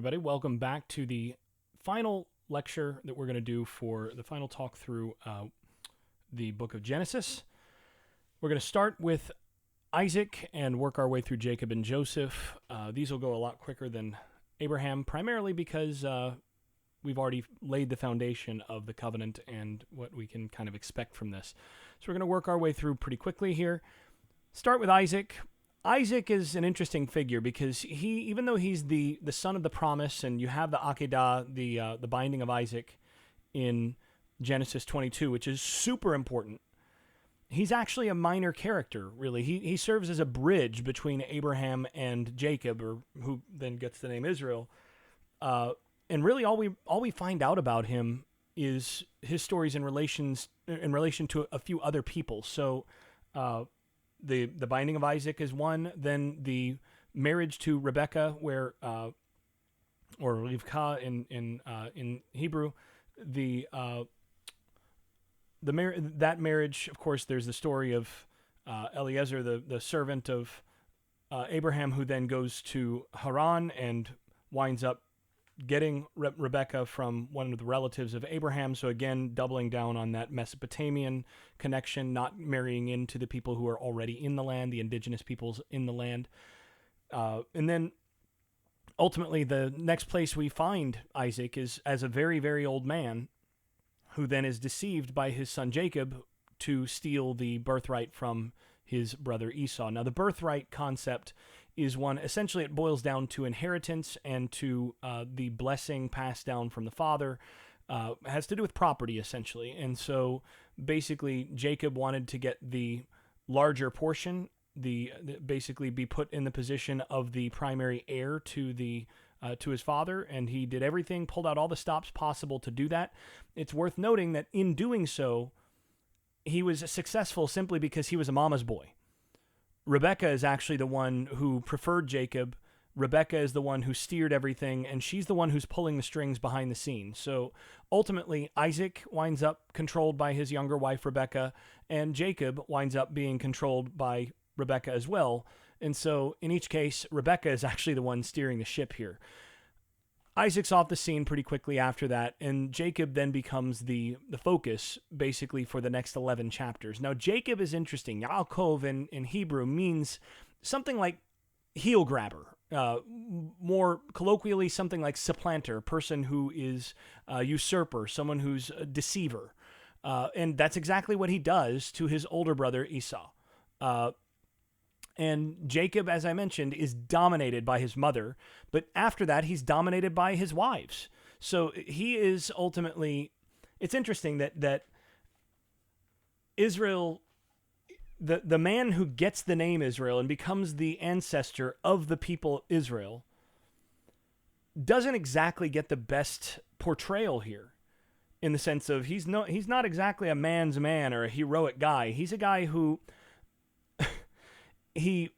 everybody. Welcome back to the final lecture that we're going to do for the final talk through the book of Genesis. We're going to start with Isaac and work our way through Jacob and Joseph. These will go a lot quicker than Abraham, primarily because we've already laid the foundation of the covenant and what we can kind of expect from this. So we're going to work our way through pretty quickly here. Start with Isaac. Isaac is an interesting figure because even though he's the son of the promise, and you have the Akedah, the binding of Isaac in Genesis 22, which is super important, he's actually a minor character, really. He serves as a bridge between Abraham and Jacob, or who then gets the name Israel. And really, all we find out about him is his stories in relation to a few other people. So, the binding of Isaac is one. Then the marriage to Rebekah, where or Rivka in Hebrew, that marriage. Of course, there's the story of Eliezer, the servant of Abraham, who then goes to Haran and winds up getting Rebekah from one of the relatives of Abraham. So again, doubling down on that Mesopotamian connection, not marrying into the people who are already in the land, the indigenous peoples in the land. And then ultimately the next place we find Isaac is as a very, very old man who then is deceived by his son Jacob to steal the birthright from his brother Esau. Now, the birthright concept is one, essentially it boils down to inheritance and to the blessing passed down from the father. It has to do with property, essentially. And so basically Jacob wanted to get the larger portion, basically be put in the position of the primary heir to his father, and he did everything, pulled out all the stops possible to do that. It's worth noting that in doing so, he was successful simply because he was a mama's boy. Rebekah is actually the one who preferred Jacob. Rebekah is the one who steered everything, and she's the one who's pulling the strings behind the scenes. So ultimately, Isaac winds up controlled by his younger wife, Rebekah, and Jacob winds up being controlled by Rebekah as well. And so in each case, Rebekah is actually the one steering the ship here. Isaac's off the scene pretty quickly after that, and Jacob then becomes the focus, basically, for the next 11 chapters. Now, Jacob is interesting. Yaakov in Hebrew means something like heel grabber. More colloquially, something like supplanter, person who is a usurper, someone who's a deceiver. And that's exactly what he does to his older brother Esau. And Jacob, as I mentioned, is dominated by his mother, but after that, he's dominated by his wives. So he is ultimately, it's interesting that Israel, the man who gets the name Israel and becomes the ancestor of the people Israel, doesn't exactly get the best portrayal here, in the sense of he's not exactly a man's man or a heroic guy. He's a guy who he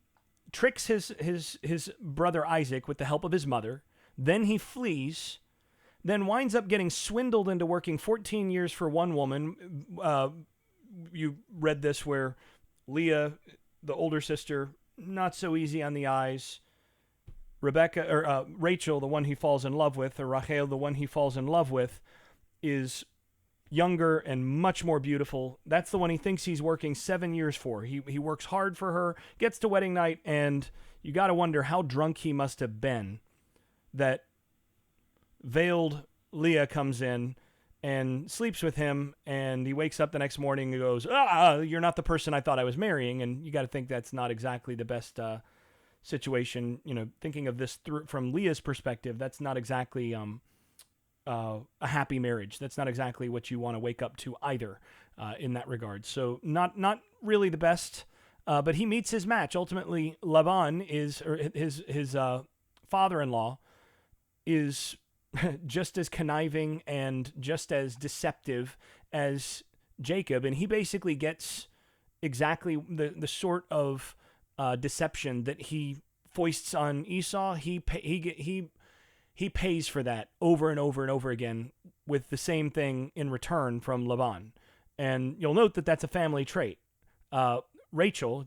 tricks his brother Isaac with the help of his mother. Then he flees, then winds up getting swindled into working 14 years for one woman. You read this where Leah, the older sister, not so easy on the eyes. Rachel, the one he falls in love with, or Rachel, the one he falls in love with, is younger and much more beautiful. That's the one he thinks he's working 7 years for. He works hard for her, gets to wedding night, and you got to wonder how drunk he must have been that veiled Leah comes in and sleeps with him, and he wakes up the next morning and goes, you're not the person I thought I was marrying. And you got to think that's not exactly the best situation. Thinking of this from Leah's perspective, that's not exactly a happy marriage. That's not exactly what you want to wake up to either, in that regard. So not really the best, but he meets his match. Ultimately, Laban his father-in-law is just as conniving and just as deceptive as Jacob, and he basically gets exactly the sort of deception that he foists on Esau. He pays for that over and over and over again with the same thing in return from Laban. And you'll note that that's a family trait. Rachel,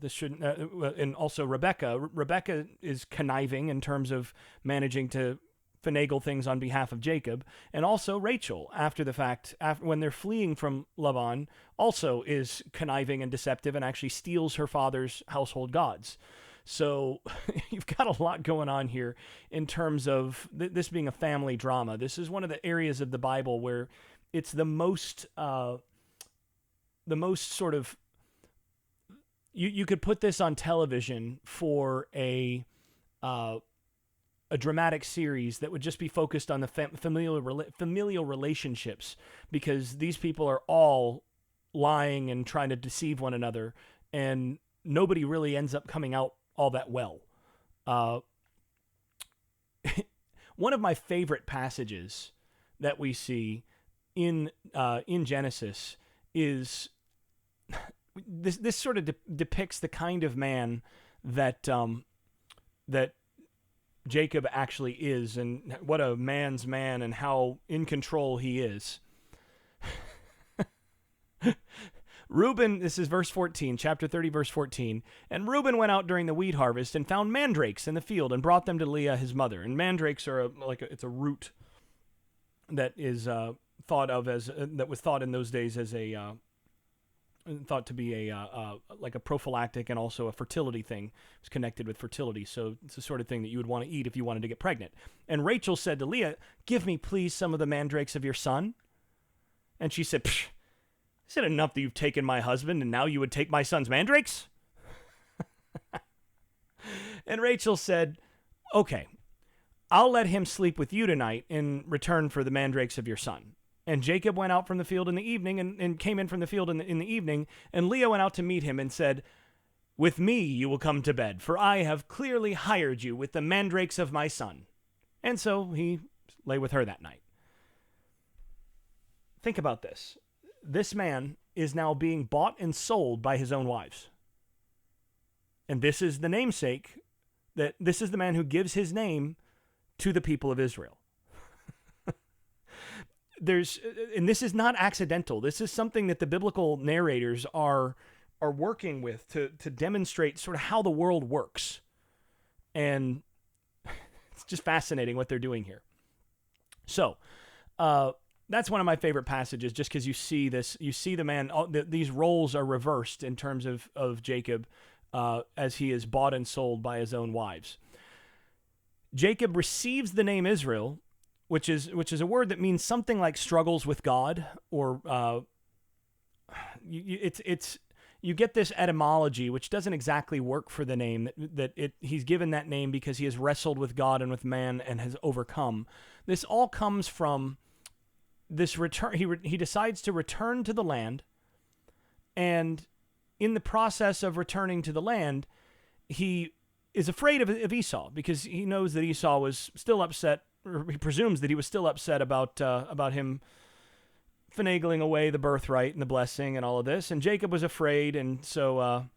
and also Rebekah. Rebekah is conniving in terms of managing to finagle things on behalf of Jacob, and also Rachel, after the fact, when they're fleeing from Laban, also is conniving and deceptive and actually steals her father's household gods. So you've got a lot going on here in terms of this being a family drama. This is one of the areas of the Bible where it's the most sort of, you could put this on television for a dramatic series that would just be focused on the familial relationships, because these people are all lying and trying to deceive one another, and nobody really ends up coming out all that well. One of my favorite passages that we see in Genesis is this sort of depicts the kind of man that that Jacob actually is, and what a man's man, and how in control he is. Reuben, this is verse 14, chapter 30, verse 14. And Reuben went out during the wheat harvest and found mandrakes in the field and brought them to Leah, his mother. And mandrakes are it's a root that is thought of as, that was thought in those days as thought to be like a prophylactic and also a fertility thing. It's connected with fertility, so it's the sort of thing that you would want to eat if you wanted to get pregnant. And Rachel said to Leah, "Give me, please, some of the mandrakes of your son." And she said, "Psh, is it enough that you've taken my husband, and now you would take my son's mandrakes?" And Rachel said, "Okay, I'll let him sleep with you tonight in return for the mandrakes of your son." And Jacob went out from the field in the evening, and came in from the field in the evening, and Leah went out to meet him and said, "With me you will come to bed, for I have clearly hired you with the mandrakes of my son." And so he lay with her that night. Think about this. This man is now being bought and sold by his own wives. And this is the namesake, that this is the man who gives his name to the people of Israel. And this is not accidental. This is something that the biblical narrators are working with to demonstrate sort of how the world works. And it's just fascinating what they're doing here. So, that's one of my favorite passages, just because you see this, you see the man, these roles are reversed in terms of Jacob as he is bought and sold by his own wives. Jacob receives the name Israel, which is a word that means something like struggles with God, or you get this etymology which doesn't exactly work for the name, he's given that name because he has wrestled with God and with man and has overcome. This all comes from this return. He decides to return to the land, and in the process of returning to the land, he is afraid of Esau, because he knows that Esau was still upset, or he presumes that he was still upset about him finagling away the birthright and the blessing and all of this. And Jacob was afraid, and so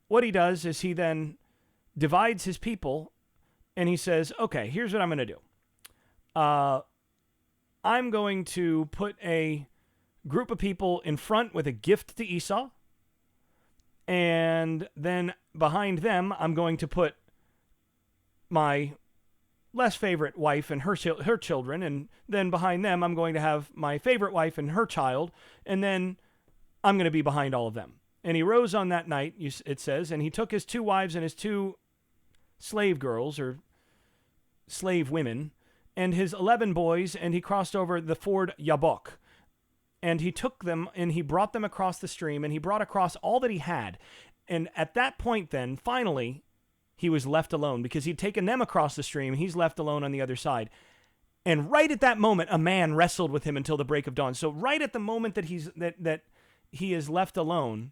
what he does is he then divides his people, and he says, "Okay, here's what I'm going to do. I'm going to put a group of people in front with a gift to Esau, and then behind them, I'm going to put my less favorite wife and her children, and then behind them, I'm going to have my favorite wife and her child, and then I'm going to be behind all of them." And he rose on that night, it says, and he took his 2 wives and his 2 slave girls, or slave women, and his 11 boys, and he crossed over the ford Yabok. And he took them, and he brought them across the stream, and he brought across all that he had. And at that point then, finally, he was left alone, because he'd taken them across the stream. He's left alone on the other side. And right at that moment, a man wrestled with him until the break of dawn. So right at the moment that he is left alone,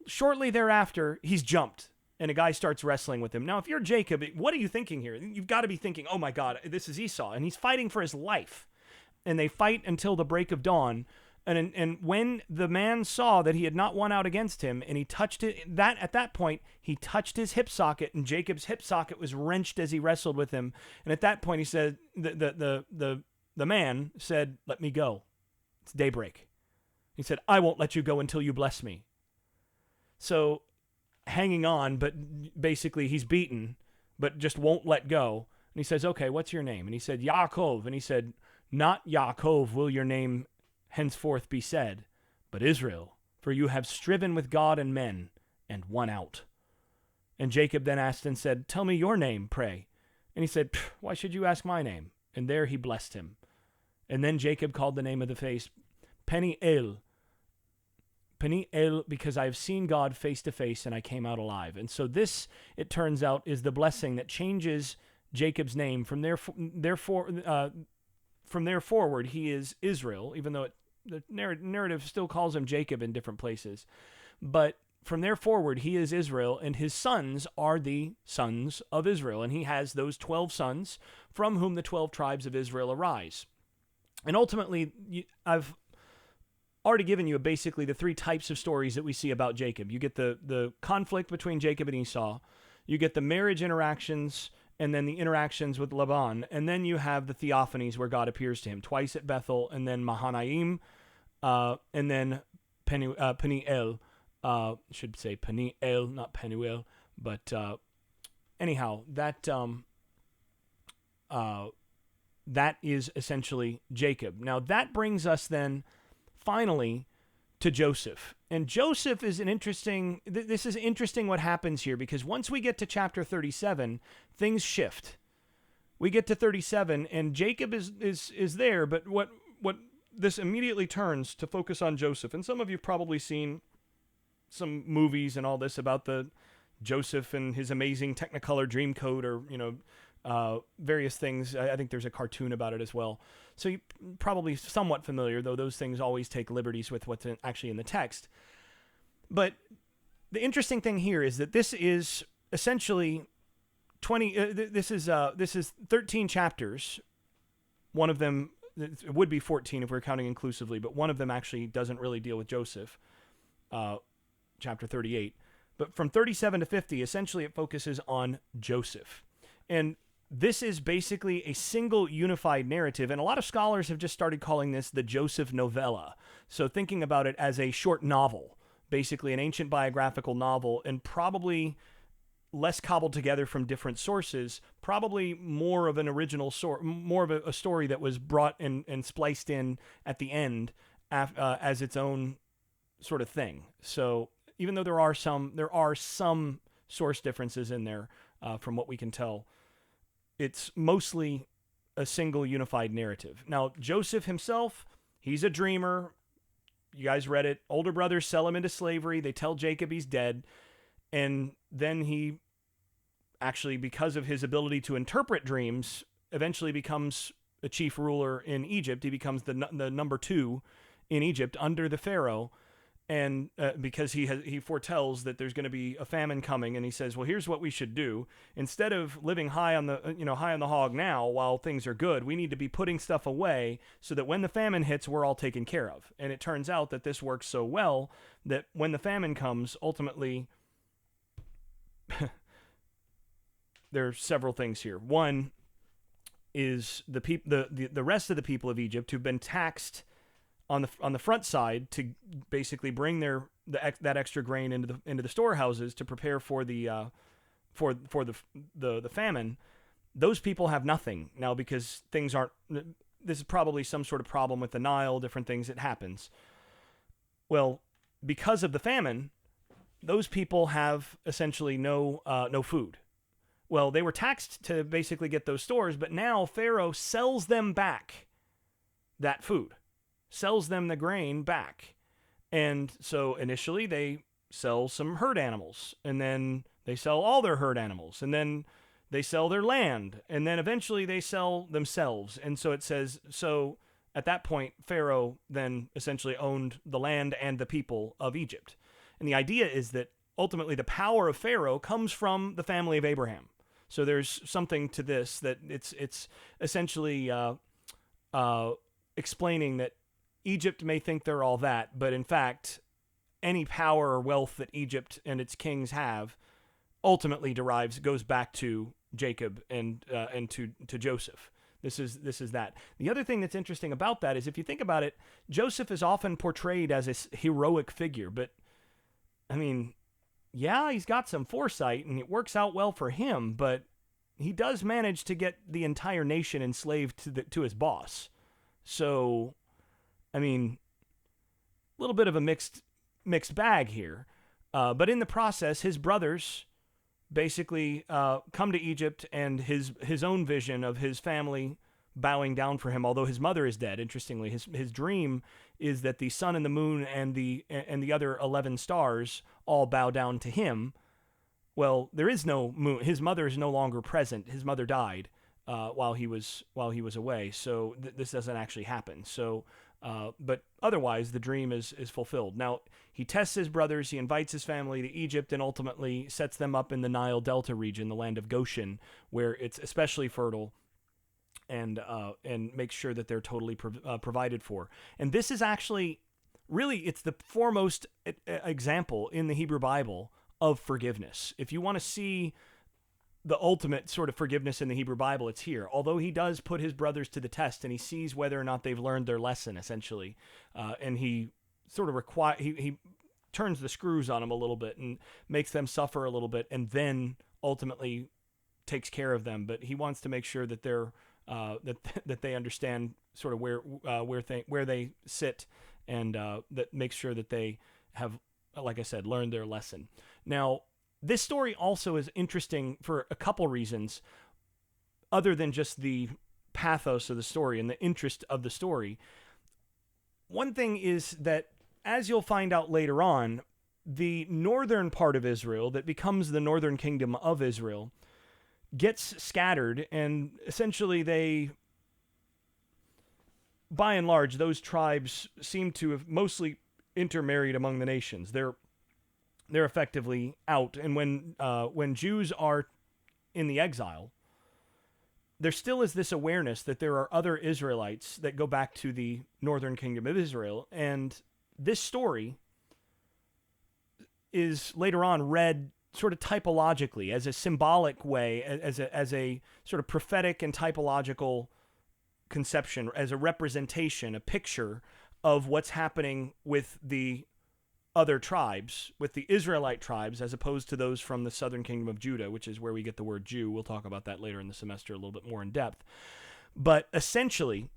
shortly thereafter, he's jumped, and a guy starts wrestling with him. Now, if you're Jacob, what are you thinking here? You've got to be thinking, "Oh my God, this is Esau," and he's fighting for his life. And they fight until the break of dawn. And when the man saw that he had not won out against him, and he touched it, at that point, he touched his hip socket, and Jacob's hip socket was wrenched as he wrestled with him. And at that point, he said, the man said, "Let me go. It's daybreak." He said, "I won't let you go until you bless me." So, hanging on, but basically he's beaten, but just won't let go. And he says, okay, what's your name? And he said, Yaakov. And he said, not Yaakov will your name henceforth be said, but Israel, for you have striven with God and men and won out. And Jacob then asked and said, tell me your name, pray. And he said, why should you ask my name? And there he blessed him. And then Jacob called the name of the face Peniel. Peniel, because I have seen God face to face and I came out alive. And so this, it turns out, is the blessing that changes Jacob's name. From there forward, he is Israel, even though the narrative still calls him Jacob in different places. But from there forward, he is Israel, and his sons are the sons of Israel. And he has those 12 sons from whom the 12 tribes of Israel arise. And ultimately, I've already given you basically the 3 types of stories that we see about Jacob. You get the conflict between Jacob and Esau. You get the marriage interactions, and then the interactions with Laban. And then you have the theophanies where God appears to him twice at Bethel, and then Mahanaim, and then Peniel. Should say Peniel, not Penuel. But anyhow, that is essentially Jacob. Now that brings us then finally to Joseph. And Joseph is an interesting, this is interesting what happens here, because once we get to chapter 37, things shift. We get to 37 and Jacob is there, but what this immediately turns to focus on Joseph. And some of you've probably seen some movies and all this about the Joseph and his amazing Technicolor Dreamcoat, or, various things. I think there's a cartoon about it as well. So you're probably somewhat familiar, though those things always take liberties with what's actually in the text. But the interesting thing here is that this is essentially 20. This is 13 chapters. One of them, it would be 14 if we're counting inclusively, but one of them actually doesn't really deal with Joseph. Chapter 38. But from 37 to 50, essentially it focuses on Joseph. And this is basically a single unified narrative, and a lot of scholars have just started calling this the Joseph novella. So thinking about it as a short novel, basically an ancient biographical novel, and probably less cobbled together from different sources, probably more of an original more of a story that was brought and spliced in at the end as its own sort of thing. So even though there are some source differences in there from what we can tell, it's mostly a single unified narrative. Now, Joseph himself, he's a dreamer. You guys read it. Older brothers sell him into slavery. They tell Jacob he's dead. And then he actually, because of his ability to interpret dreams, eventually becomes a chief ruler in Egypt. He becomes the number 2 in Egypt under the Pharaoh. And because he foretells that there's going to be a famine coming, and he says, well, here's what we should do. Instead of living high on the hog now while things are good, we need to be putting stuff away so that when the famine hits, we're all taken care of. And it turns out that this works so well that when the famine comes, ultimately, there are several things here. One is the rest of the people of Egypt who've been taxed on the front side to basically bring that extra grain into the storehouses to prepare for the famine. Those people have nothing now because things aren't. This is probably some sort of problem with the Nile, different things that happens. Well, because of the famine, those people have essentially no food. Well, they were taxed to basically get those stores, but now Pharaoh sells them back that food. Sells them the grain back. And so initially they sell some herd animals, and then they sell all their herd animals, and then they sell their land, and then eventually they sell themselves. And so it says, so at that point, Pharaoh then essentially owned the land and the people of Egypt. And the idea is that ultimately the power of Pharaoh comes from the family of Abraham. So there's something to this that it's essentially explaining that Egypt may think they're all that, but in fact, any power or wealth that Egypt and its kings have ultimately goes back to Jacob and to Joseph. This is that. The other thing that's interesting about that is if you think about it, Joseph is often portrayed as a heroic figure, but I mean, yeah, he's got some foresight and it works out well for him, but he does manage to get the entire nation enslaved to his boss. So, I mean, a little bit of a mixed bag here. But in the process, his brothers basically come to Egypt, and his own vision of his family bowing down for him, although his mother is dead. Interestingly, his dream is that the sun and the moon and the other 11 stars all bow down to him. Well, there is no moon. His mother is no longer present. His mother died while he was away. So this doesn't actually happen. So, but otherwise, the dream is fulfilled. Now, he tests his brothers. He invites his family to Egypt, and ultimately sets them up in the Nile Delta region, the land of Goshen, where it's especially fertile, and makes sure that they're totally provided for. And this is actually really, it's the foremost example in the Hebrew Bible of forgiveness. If you want to see the ultimate sort of forgiveness in the Hebrew Bible, it's here. Although he does put his brothers to the test, and he sees whether or not they've learned their lesson, essentially, and he sort of he turns the screws on them a little bit and makes them suffer a little bit, and then ultimately takes care of them. But he wants to make sure that they're that they understand sort of where they sit, and that makes sure that they have, like I said, learned their lesson. Now, this story also is interesting for a couple reasons, other than just the pathos of the story and the interest of the story. One thing is that, as you'll find out later on, the northern part of Israel that becomes the northern kingdom of Israel gets scattered, and essentially they, by and large, those tribes seem to have mostly intermarried among the nations. They're effectively out. And when Jews are in the exile, there still is this awareness that there are other Israelites that go back to the northern kingdom of Israel. And this story is later on read sort of typologically, as a symbolic way, as a sort of prophetic and typological conception, as a representation, a picture of what's happening with the other tribes, with the Israelite tribes, as opposed to those from the southern kingdom of Judah, which is where we get the word Jew. We'll talk about that later in the semester a little bit more in depth. But essentially,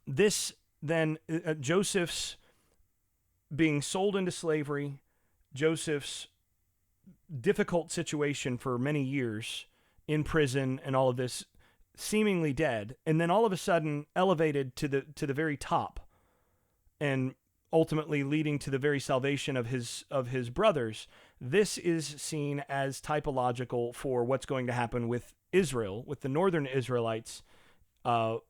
this then, Joseph's being sold into slavery, Joseph's difficult situation for many years in prison, and all of this, seemingly dead, and then all of a sudden elevated to the very top, and ultimately leading to the very salvation of his brothers. This is seen as typological for what's going to happen with Israel, with the northern Israelites, as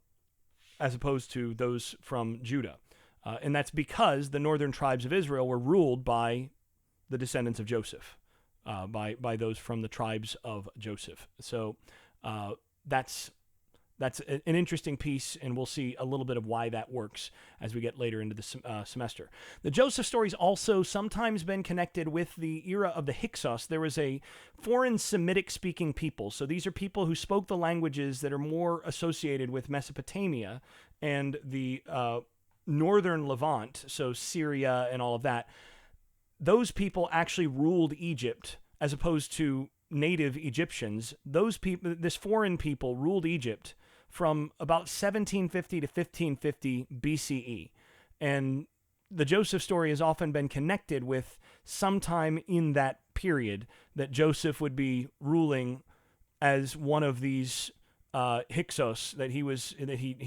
opposed to those from Judah. And that's because the northern tribes of Israel were ruled by the descendants of Joseph, by those from the tribes of Joseph. So that's an interesting piece, and we'll see a little bit of why that works as we get later into the semester. The Joseph story's also sometimes been connected with the era of the Hyksos. There was a foreign Semitic-speaking people. So these are people who spoke the languages that are more associated with Mesopotamia and the northern Levant, so Syria and all of that. Those people actually ruled Egypt as opposed to native Egyptians. Those people, this foreign people, ruled Egypt from about 1750 to 1550 BCE. And the Joseph story has often been connected with sometime in that period that Joseph would be ruling as one of these Hyksos, that he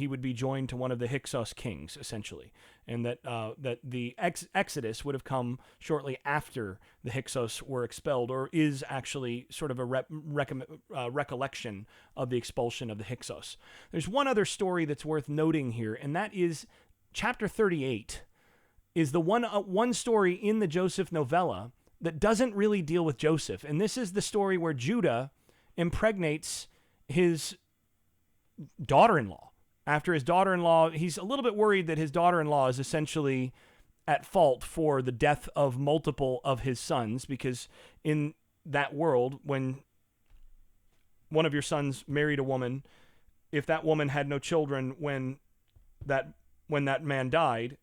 would be joined to one of the Hyksos kings, essentially, and that the Exodus would have come shortly after the Hyksos were expelled, or is actually sort of a recollection of the expulsion of the Hyksos. There's one other story that's worth noting here, and that is chapter 38 is the one story in the Joseph novella that doesn't really deal with Joseph, and this is the story where Judah impregnates his daughter-in-law. After his daughter-in-law, he's a little bit worried that his daughter-in-law is essentially at fault for the death of multiple of his sons, because in that world, when one of your sons married a woman, if that woman had no children when that man died,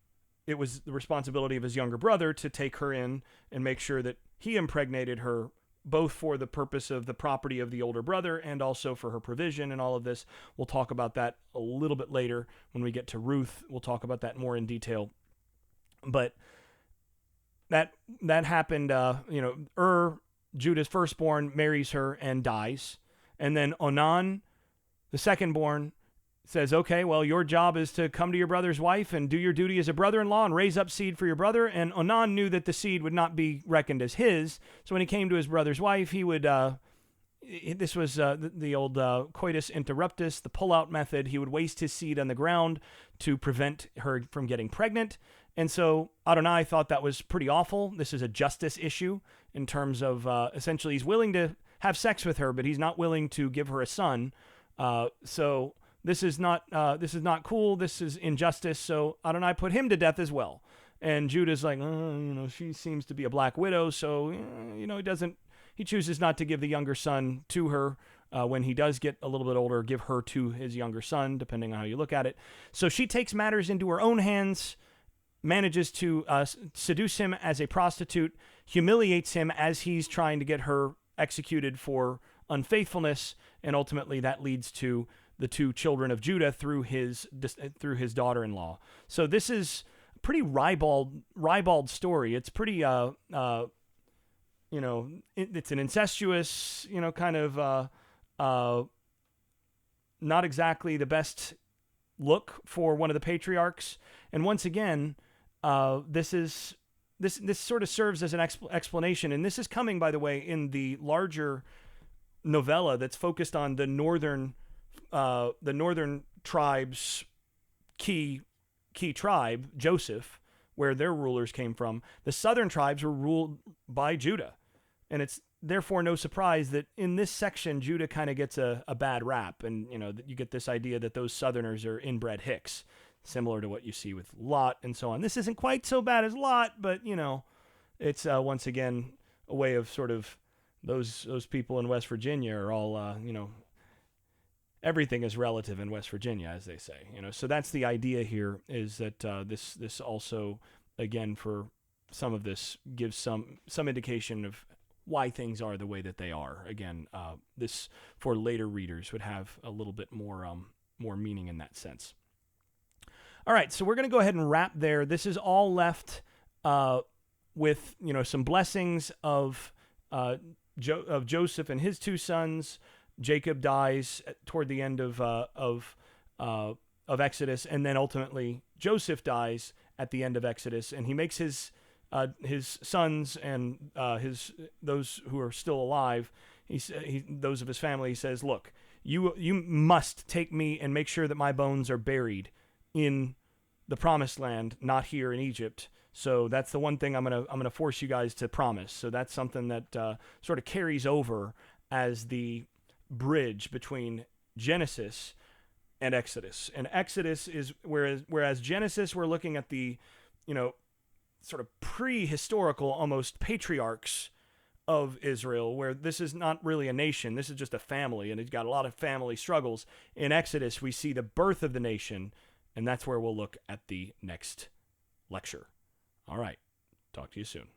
it was the responsibility of his younger brother to take her in and make sure that he impregnated her both for the purpose of the property of the older brother and also for her provision and all of this. We'll talk about that a little bit later when we get to Ruth. We'll talk about that more in detail. But that happened, Judah's firstborn marries her and dies. And then Onan, the secondborn, says, okay, well, your job is to come to your brother's wife and do your duty as a brother-in-law and raise up seed for your brother. And Onan knew that the seed would not be reckoned as his. So when he came to his brother's wife, he would, this was the old coitus interruptus, the pull-out method. He would waste his seed on the ground to prevent her from getting pregnant. And so Adonai thought that was pretty awful. This is a justice issue in terms of essentially he's willing to have sex with her, but he's not willing to give her a son. So this is not cool. This is injustice. So Adonai put him to death as well. And Judah's like, she seems to be a black widow. So, he chooses not to give the younger son to her. When he does get a little bit older, give her to his younger son, depending on how you look at it. So she takes matters into her own hands, manages to seduce him as a prostitute, humiliates him as he's trying to get her executed for unfaithfulness, and ultimately that leads to the two children of Judah through his daughter-in-law. So this is a pretty ribald story. It's pretty it's an incestuous, kind of not exactly the best look for one of the patriarchs. And once again, this sort of serves as an explanation. And this is coming, by the way, in the larger novella that's focused on the northern tribes' key tribe, Joseph, where their rulers came from. The southern tribes were ruled by Judah. And it's therefore no surprise that in this section, Judah kind of gets a bad rap. And, you get this idea that those southerners are inbred hicks, similar to what you see with Lot and so on. This isn't quite so bad as Lot, but, it's once again a way of sort of those people in West Virginia are all, everything is relative in West Virginia, as they say. So that's the idea here, is that this also, again, for some of this, gives some indication of why things are the way that they are. Again, this for later readers would have a little bit more meaning in that sense. All right, so we're going to go ahead and wrap there. This is all left with some blessings of Joseph and his two sons. Jacob dies toward the end of Exodus, and then ultimately Joseph dies at the end of Exodus, and he makes his sons and those who are still alive, those of his family, he says, look, you must take me and make sure that my bones are buried in the promised land, not here in Egypt. So that's the one thing I'm gonna force you guys to promise. So that's something that sort of carries over as the bridge between Genesis and Exodus. And Exodus is whereas Genesis, we're looking at the sort of prehistorical, almost patriarchs of Israel, where this is not really a nation. This is just a family, and it's got a lot of family struggles. In Exodus, we see the birth of the nation, and that's where we'll look at the next lecture. All right. Talk to you soon.